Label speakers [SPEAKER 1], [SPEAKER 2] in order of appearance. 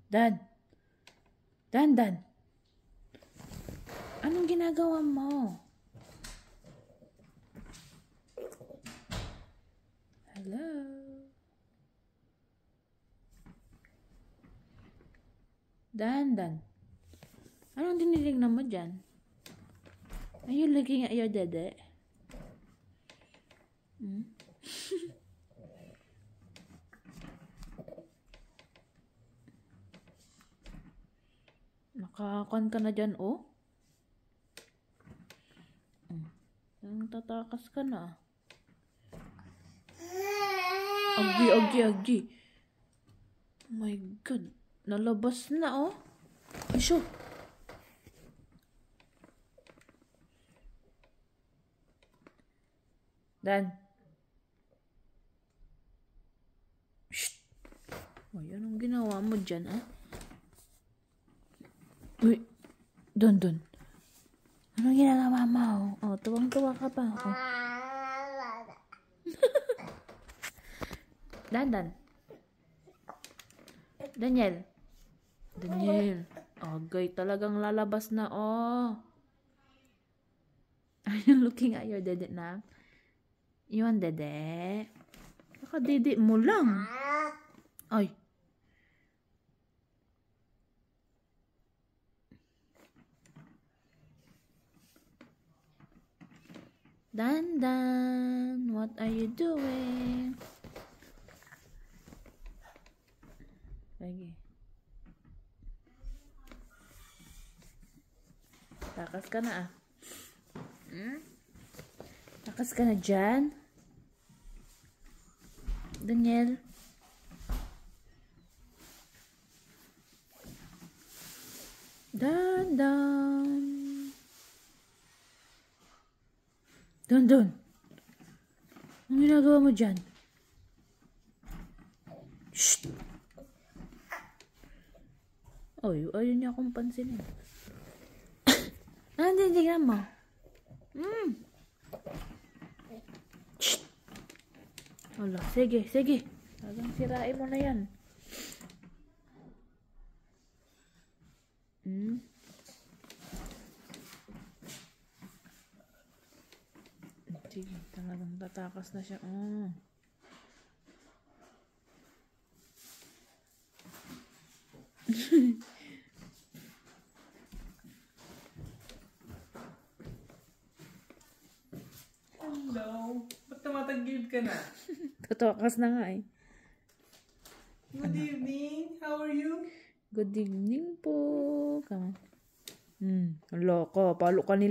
[SPEAKER 1] Dan. Dan. Anong ginagawa mo? Hello? Dan. Anong dinirignan mo dyan? Are you looking at your dede? Nakakon ka na dyan, oh? Ang tatakas ka na. Agi. Oh my God. Nalabas na, oh. Ay, siya. Dan. Shh. Ay, anong ginawa mo dyan, ah? Uy. Don. Anong ginagawa mo? Oh, tuwang-tuwa ka pa. Oh. Dan. Daniel. Agay, talagang lalabas na, oh. Are you looking at your dede na? You want dede? Nakadede mo lang. Ay. Dan, what are you doing? Lagi. Takas ka na, ah. Takas ka na dyan. Daniel. Dan. Don. Anong ginagawa mo dyan? Shh. Oy, ayaw niya akong pansinin. Anong tingnan mo? Shh. Wala, sige. Talagang sirain mo na yan. Sige, talagang tatakas na siya.
[SPEAKER 2] Hello. Ba't tumatagilid ka na?
[SPEAKER 1] Tatakas na nga, eh.
[SPEAKER 2] Good evening. How are you?
[SPEAKER 1] Good evening po. Come on. Loko. Palo ka nila.